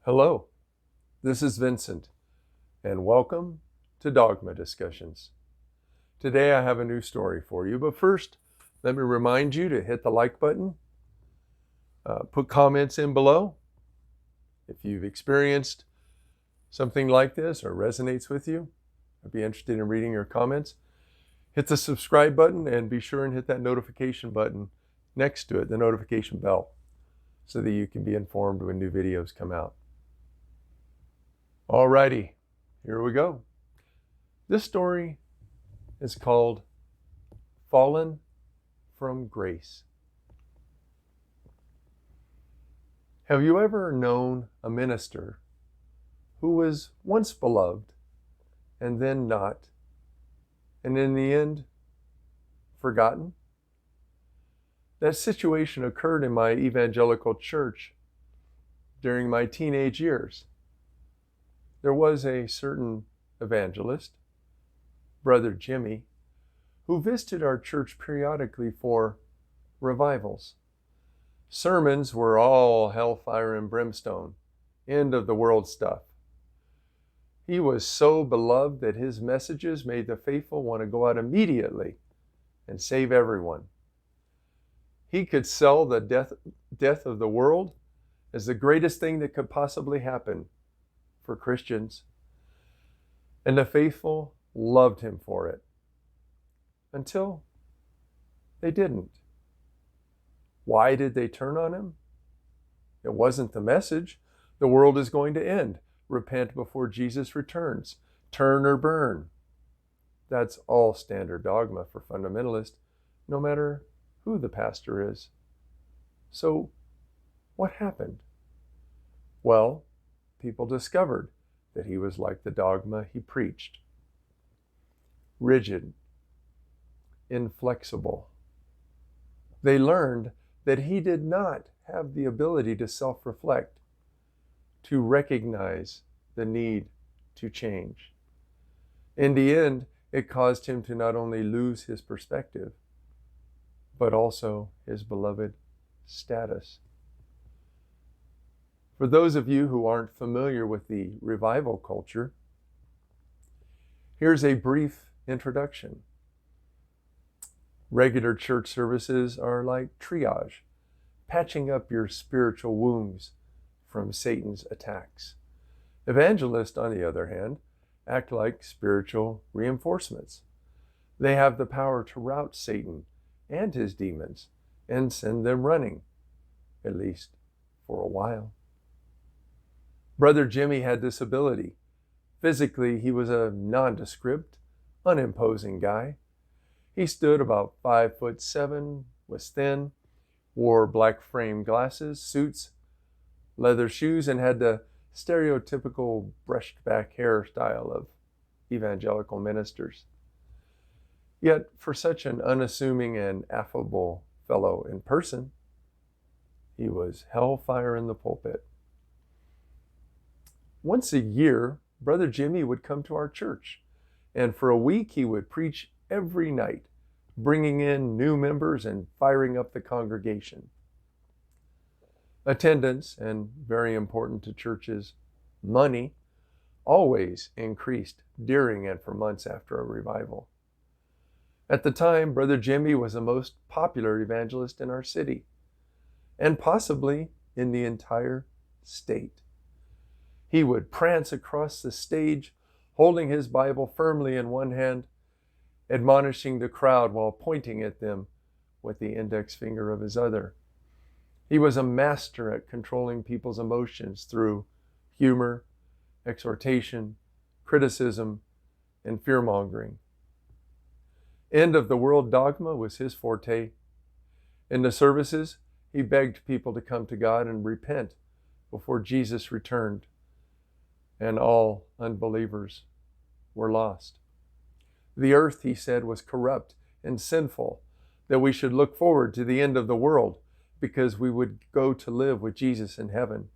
Hello, this is Vincent, and welcome to Dogma Discussions. Today I have a new story for you, but first, let me remind you to hit the like button, put comments in below. If you've experienced something like this or resonates with you, I'd be interested in reading your comments. Hit the subscribe button and be sure and hit that notification button next to it, the notification bell, so that you can be informed when new videos come out. Alrighty, here we go. This story is called Fallen from Grace. Have you ever known a minister who was once beloved and then not, and in the end, forgotten? That situation occurred in my evangelical church during my teenage years. There was a certain evangelist, Brother Jimmy, who visited our church periodically for revivals. Sermons were all hellfire and brimstone, end of the world stuff. He was so beloved that his messages made the faithful want to go out immediately and save everyone. He could sell the death of the world as the greatest thing that could possibly happen for Christians, and the faithful loved him for it until they didn't. Why did they turn on him? It wasn't the message. The world is going to end. Repent before Jesus returns. Turn or burn. That's all standard dogma for fundamentalists, no matter who the pastor is. So, what happened? Well, people discovered that he was like the dogma he preached. Rigid, inflexible. They learned that he did not have the ability to self-reflect, to recognize the need to change. In the end, it caused him to not only lose his perspective, but also his beloved status. For those of you who aren't familiar with the revival culture, here's a brief introduction. Regular church services are like triage, patching up your spiritual wounds from Satan's attacks. Evangelists, on the other hand, act like spiritual reinforcements. They have the power to rout Satan and his demons and send them running, at least for a while. Brother Jimmy had this ability. Physically, he was a nondescript, unimposing guy. He stood about 5'7", was thin, wore black frame glasses, suits, leather shoes, and had the stereotypical brushed back hairstyle of evangelical ministers. Yet, for such an unassuming and affable fellow in person, he was hellfire in the pulpit. Once a year, Brother Jimmy would come to our church, and for a week he would preach every night, bringing in new members and firing up the congregation. Attendance, and very important to churches, money, always increased during and for months after a revival. At the time, Brother Jimmy was the most popular evangelist in our city, and possibly in the entire state. He would prance across the stage, holding his Bible firmly in one hand, admonishing the crowd while pointing at them with the index finger of his other. He was a master at controlling people's emotions through humor, exhortation, criticism, and fear-mongering. End of the world dogma was his forte. In the services, he begged people to come to God and repent before Jesus returned, and all unbelievers were lost. The earth, he said, was corrupt and sinful, that we should look forward to the end of the world because we would go to live with Jesus in heaven.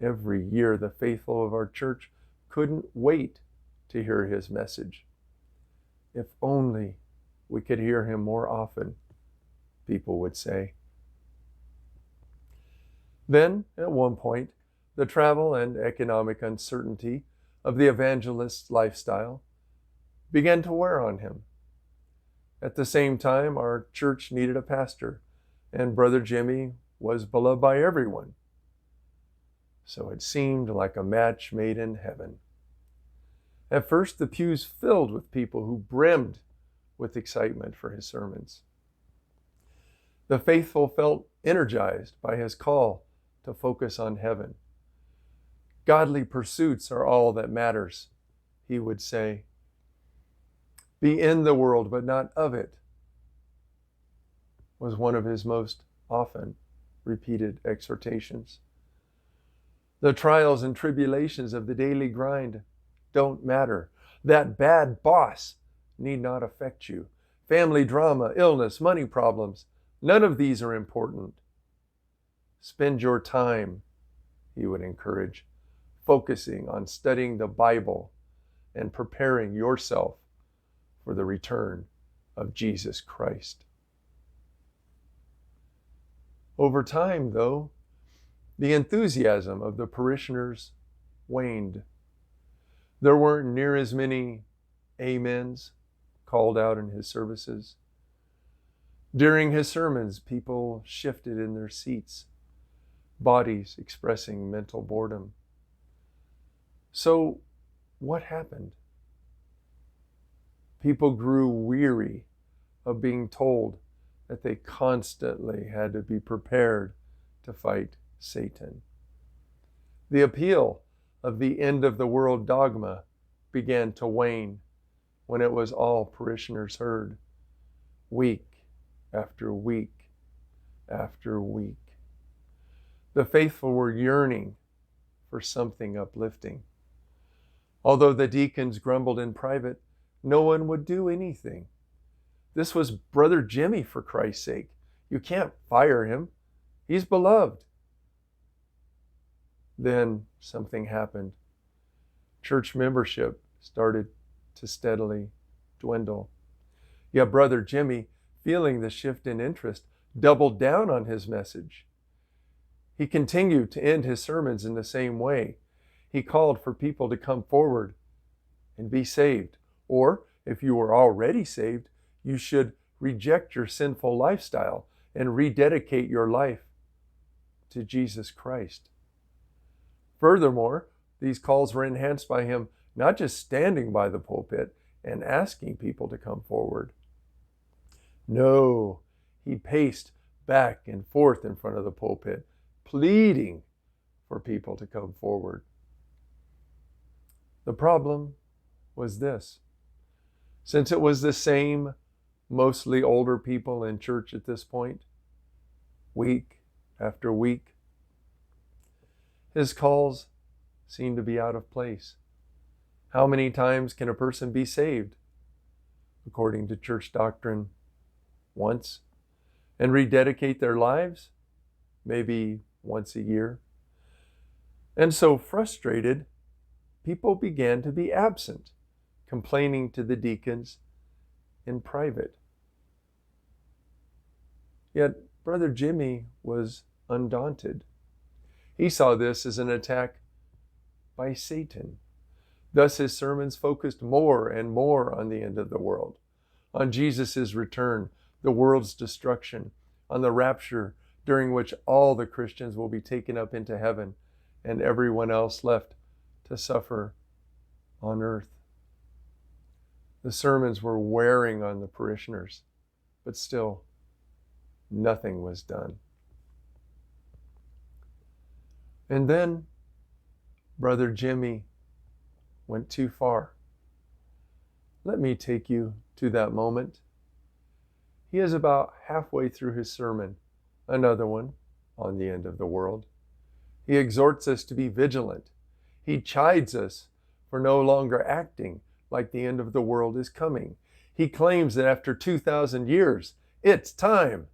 Every year, the faithful of our church couldn't wait to hear his message. If only we could hear him more often, people would say. Then, at one point, The travel and economic uncertainty of the evangelist's lifestyle began to wear on him. At the same time, our church needed a pastor, and Brother Jimmy was beloved by everyone. So it seemed like a match made in heaven. At first, the pews filled with people who brimmed with excitement for his sermons. The faithful felt energized by his call to focus on heaven. Godly pursuits are all that matters, he would say. Be in the world, but not of it, was one of his most often repeated exhortations. The trials and tribulations of the daily grind don't matter. That bad boss need not affect you. Family drama, illness, money problems, none of these are important. Spend your time, he would encourage, focusing on studying the Bible and preparing yourself for the return of Jesus Christ. Over time, though, the enthusiasm of the parishioners waned. There weren't near as many amens called out in his services. During his sermons, people shifted in their seats, bodies expressing mental boredom. So, what happened? People grew weary of being told that they constantly had to be prepared to fight Satan. The appeal of the end of the world dogma began to wane when it was all parishioners heard, week after week after week. The faithful were yearning for something uplifting. Although the deacons grumbled in private, no one would do anything. This was Brother Jimmy, for Christ's sake. You can't fire him. He's beloved. Then something happened. Church membership started to steadily dwindle. Yet Brother Jimmy, feeling the shift in interest, doubled down on his message. He continued to end his sermons in the same way. He called for people to come forward and be saved. Or, if you were already saved, you should reject your sinful lifestyle and rededicate your life to Jesus Christ. Furthermore, these calls were enhanced by him not just standing by the pulpit and asking people to come forward. No, he paced back and forth in front of the pulpit, pleading for people to come forward. The problem was this. Since it was the same, mostly older people in church at this point, week after week, his calls seemed to be out of place. How many times can a person be saved? According to church doctrine, once. And rededicate their lives? Maybe once a year. And so frustrated, people began to be absent, complaining to the deacons in private. Yet Brother Jimmy was undaunted. He saw this as an attack by Satan. Thus his sermons focused more and more on the end of the world, on Jesus' return, the world's destruction, on the rapture during which all the Christians will be taken up into heaven and everyone else left to suffer on earth. The sermons were wearing on the parishioners, but still, nothing was done. And then Brother Jimmy went too far. Let me take you to that moment. He is about halfway through his sermon, another one on the end of the world. He exhorts us to be vigilant. He chides us for no longer acting like the end of the world is coming. He claims that after 2,000 years, it's time.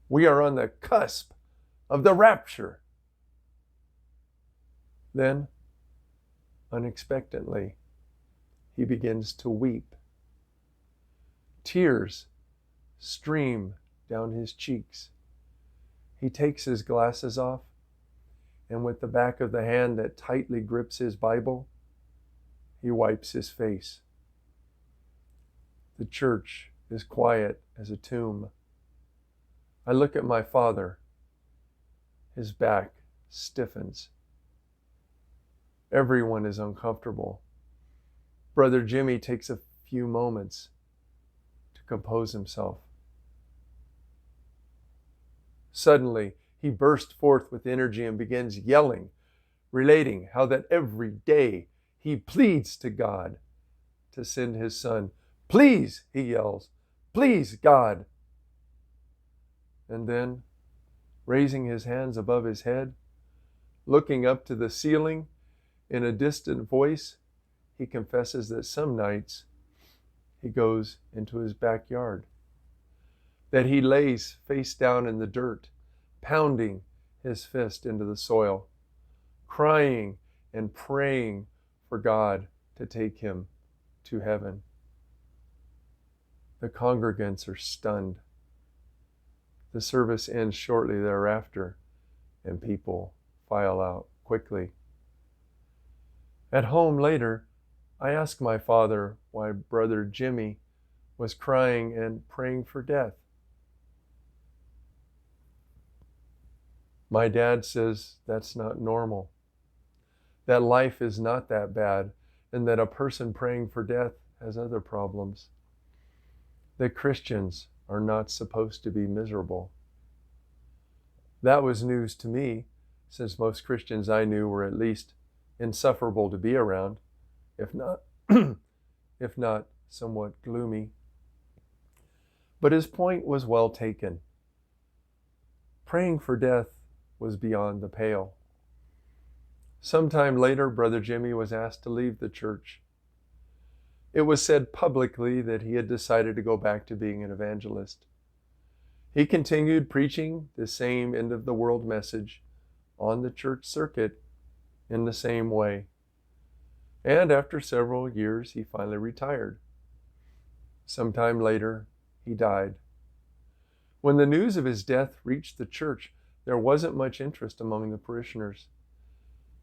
We are on the cusp of the rapture. Then, unexpectedly, he begins to weep. Tears stream down his cheeks. He takes his glasses off, and with the back of the hand that tightly grips his Bible, he wipes his face. The church is quiet as a tomb. I look at my father. His back stiffens. Everyone is uncomfortable. Brother Jimmy takes a few moments to compose himself. Suddenly, he burst forth with energy and begins yelling, relating how that every day he pleads to God to send his son. Please, he yells, please, God. And then, raising his hands above his head, looking up to the ceiling, in a distant voice, he confesses that some nights he goes into his backyard, that he lays face down in the dirt, pounding his fist into the soil, crying and praying for God to take him to heaven. The congregants are stunned. The service ends shortly thereafter, and people file out quickly. At home later, I asked my father why Brother Jimmy was crying and praying for death. My dad says that's not normal, that life is not that bad, and that a person praying for death has other problems, that Christians are not supposed to be miserable. That was news to me, since most Christians I knew were at least insufferable to be around, if not somewhat gloomy. But his point was well taken. Praying for death was beyond the pale. Sometime later, Brother Jimmy was asked to leave the church. It was said publicly that he had decided to go back to being an evangelist. He continued preaching the same end-of-the-world message on the church circuit in the same way. And after several years, he finally retired. Sometime later, he died. When the news of his death reached the church, there wasn't much interest among the parishioners.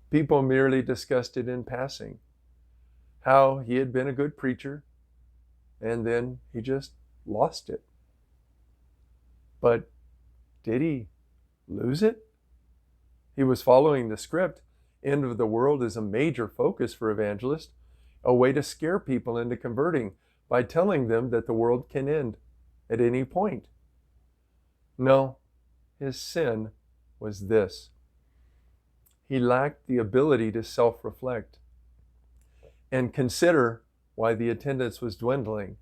People merely discussed it in passing, how he had been a good preacher, and then he just lost it. But did he lose it? He was following the script. End of the world is a major focus for evangelists, a way to scare people into converting by telling them that the world can end at any point. No, his sin was this. He lacked the ability to self-reflect and consider why the attendance was dwindling,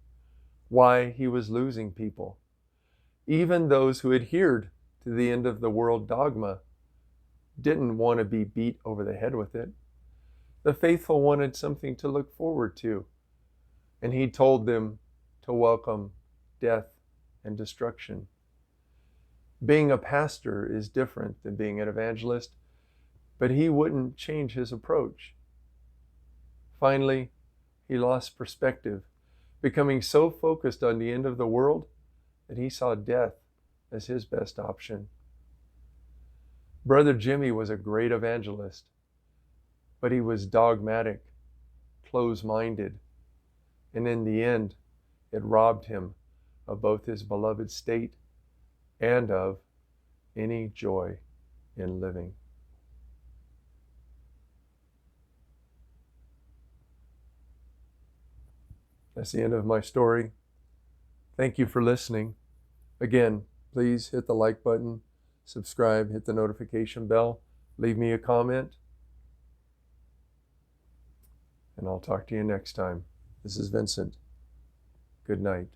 why he was losing people. Even those who adhered to the end of the world dogma didn't want to be beat over the head with it. The faithful wanted something to look forward to, and he told them to welcome death and destruction. Being a pastor is different than being an evangelist, but he wouldn't change his approach. Finally, he lost perspective, becoming so focused on the end of the world that he saw death as his best option. Brother Jimmy was a great evangelist, but he was dogmatic, close-minded, and in the end, it robbed him of both his beloved state and of any joy in living. That's the end of my story. Thank you for listening. Again, please hit the like button, subscribe, hit the notification bell, leave me a comment, and I'll talk to you next time. This is Vincent. Good night.